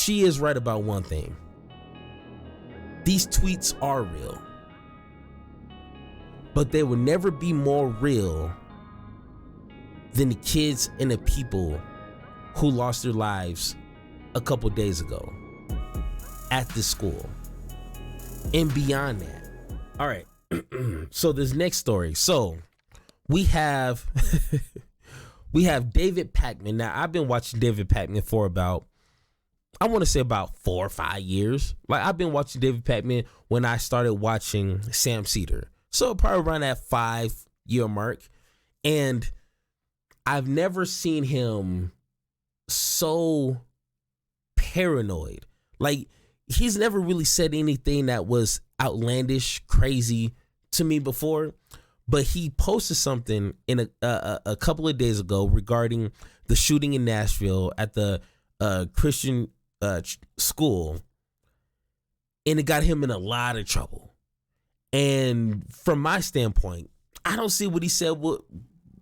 she is right about one thing. These tweets are real, but they will never be more real than the kids and the people who lost their lives a couple days ago at this school and beyond that. All right. So this next story. So we have David Pakman. Now, I've been watching David Pakman for about 4 or 5 years. Like, I've been watching David Pakman when I started watching Sam Cedar. So probably around that 5-year mark. And I've never seen him so paranoid. Like, he's never really said anything that was outlandish, crazy to me before. But he posted something in a couple of days ago regarding the shooting in Nashville at the Christian school, and it got him in a lot of trouble. And from my standpoint, I don't see what he said. What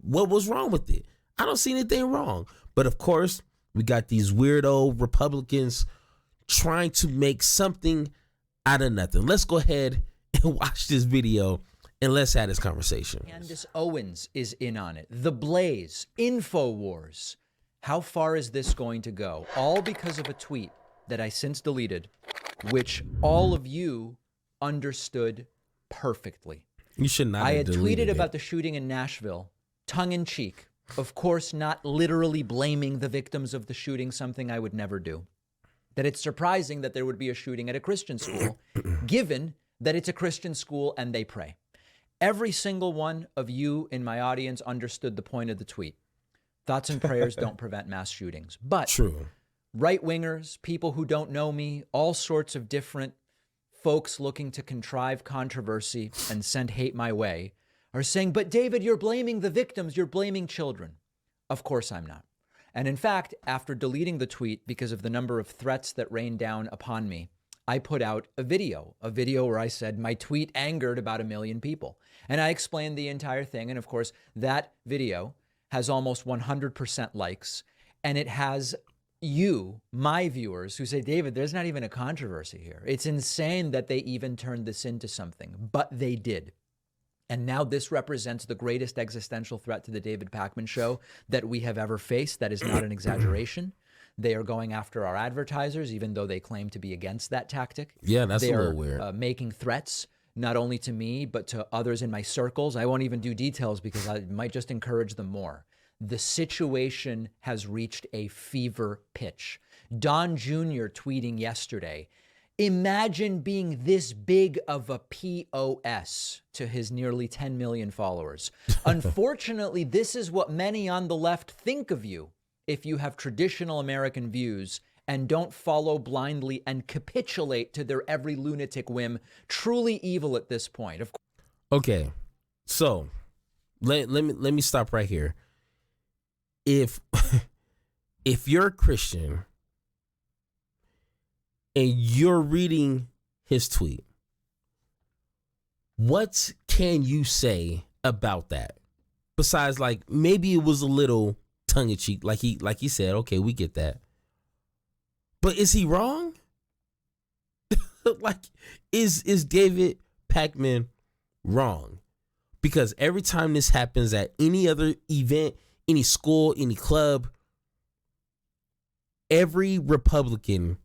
was wrong with it? I don't see anything wrong. But of course, we got these weirdo Republicans trying to make something out of nothing. Let's go ahead and watch this video. And let's have this conversation. Candace Owens is in on it. The Blaze, InfoWars. How far is this going to go? All because of a tweet that I since deleted, which all of you understood perfectly. You should not. I had tweeted about the shooting in Nashville, tongue in cheek. Of course, not literally blaming the victims of the shooting, something I would never do. That it's surprising that there would be a shooting at a Christian school, given that it's a Christian school and they pray. Every single one of you in my audience understood the point of the tweet. Thoughts and prayers don't prevent mass shootings. But true. Right-wingers, people who don't know me, all sorts of different folks looking to contrive controversy and send hate my way are saying, but David, you're blaming the victims, you're blaming children. Of course I'm not. And in fact, after deleting the tweet because of the number of threats that rained down upon me, I put out a video where I said my tweet angered about 1 million people. And I explained the entire thing. And of course, that video has almost 100% likes. And it has you, my viewers, who say, David, there's not even a controversy here. It's insane that they even turned this into something, but they did. And now this represents the greatest existential threat to the David Pakman Show that we have ever faced. That is not an exaggeration. They are going after our advertisers, even though they claim to be against that tactic. Yeah, that's a little weird. They are making threats, not only to me, but to others in my circles. I won't even do details because I might just encourage them more. The situation has reached a fever pitch. Don Jr. tweeting yesterday, imagine being this big of a POS to his nearly 10 million followers. Unfortunately, this is what many on the left think of you if you have traditional American views and don't follow blindly and capitulate to their every lunatic whim. Truly evil at this point. Okay, so let me stop right here. If you're a Christian and you're reading his tweet, what can you say about that? Besides, like, maybe it was a little tongue-in-cheek, like he said, okay, we get that. But is he wrong? Like, is David Pakman wrong? Because every time this happens at any other event, any school, any club, every Republican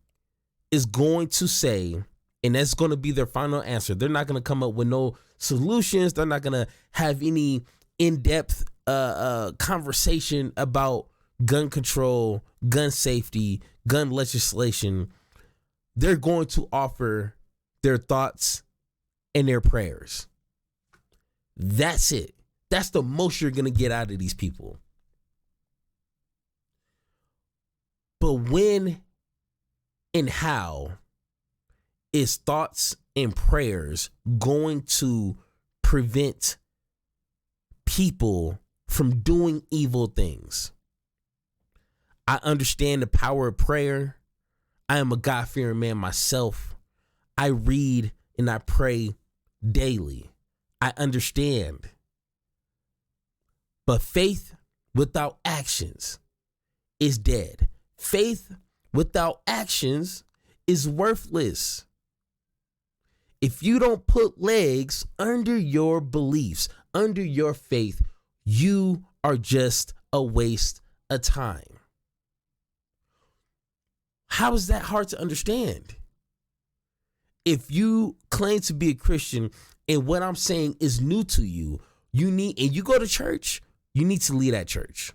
is going to say, and that's going to be their final answer. They're not going to come up with no solutions. They're not going to have any in-depth conversation about gun control, gun safety, gun legislation. They're going to offer their thoughts and their prayers. That's it. That's the most you're going to get out of these people. But when and how is thoughts and prayers going to prevent people from doing evil things? I understand the power of prayer. I am a God-fearing man myself. I read and I pray daily. I understand. But faith without actions is dead. Faith without actions is worthless. If you don't put legs under your beliefs, under your faith, you are just a waste of time. How is that hard to understand? If you claim to be a Christian and what I'm saying is new to you, and you go to church, you need to leave that church.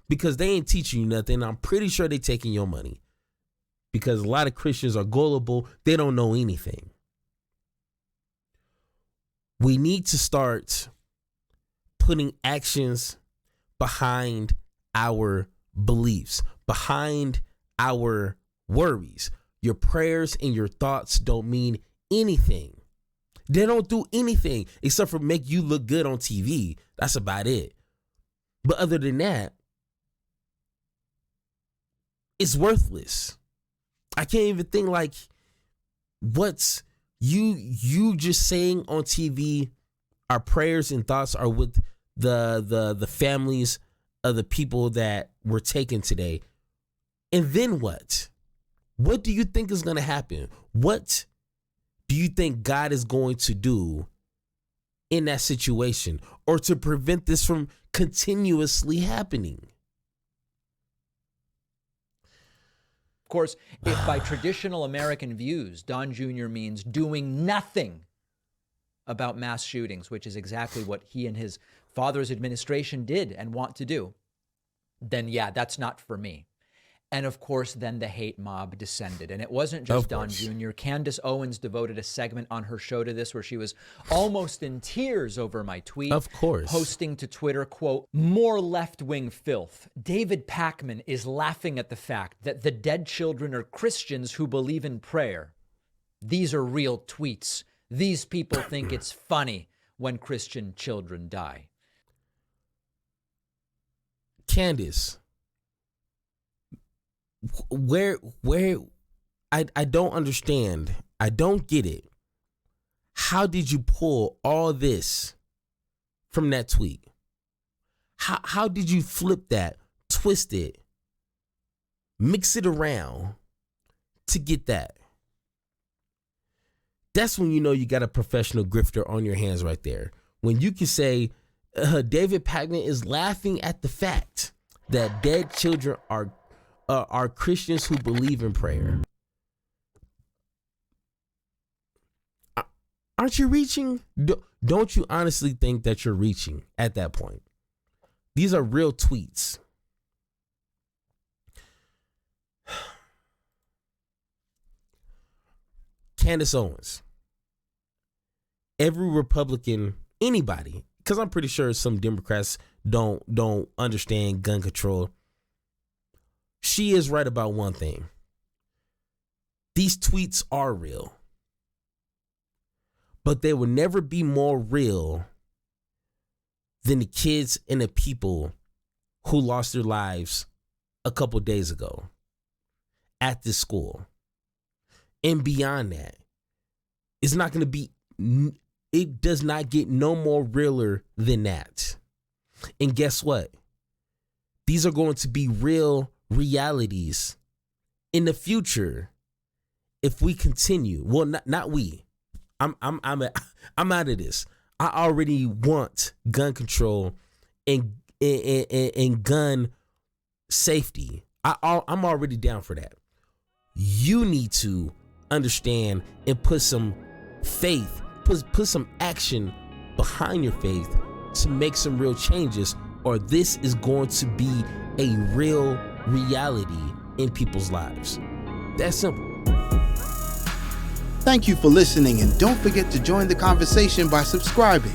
Because they ain't teaching you nothing. I'm pretty sure they're taking your money. Because a lot of Christians are gullible. They don't know anything. We need to start putting actions behind our beliefs, behind our worries. Your prayers and your thoughts don't mean anything. They don't do anything except for make you look good on TV. That's about it. But other than that, it's worthless. I can't even think like what's you just saying on TV. Our prayers and thoughts are with the families of the people that were taken today. And then what? What do you think is going to happen? What do you think God is going to do in that situation or to prevent this from continuously happening? Of course, if by traditional American views, Don Jr. means doing nothing about mass shootings, which is exactly what he and his father's administration did and want to do, then yeah, that's not for me. And of course, then the hate mob descended. And it wasn't just Don Jr. Candace Owens devoted a segment on her show to this where she was almost in tears over my tweet. Of course. Posting to Twitter, quote, "More left-wing filth. David Pakman is laughing at the fact that the dead children are Christians who believe in prayer. These are real tweets. These people think it's funny when Christian children die." Candace, where I don't understand. I don't get it. How did you pull all this from that tweet? How did you flip that, twist it, mix it around to get that? That's when you know you got a professional grifter on your hands right there. When you can say David Pakman is laughing at the fact that dead children are Christians who believe in prayer. Aren't you reaching? Don't you honestly think that you're reaching at that point? These are real tweets. Candace Owens. Every Republican, anybody, because I'm pretty sure some Democrats don't understand gun control. She is right about one thing. These tweets are real. But they will never be more real than the kids and the people who lost their lives a couple days ago at this school. And beyond that, it's not going to be, it does not get no more realer than that. And guess what? These are going to be real realities in the future if we continue. Well, not we. I'm out of this. I already want gun control and gun safety. I'm already down for that. You need to understand and put some faith, put some action behind your faith to make some real changes, or this is going to be a real reality in people's lives. That's simple. Thank you for listening, and don't forget to join the conversation by subscribing.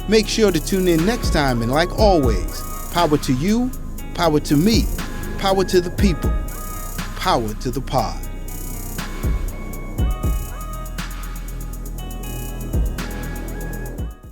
Make sure to tune in next time, and like always, power to you, power to me, power to the people, power to the pod.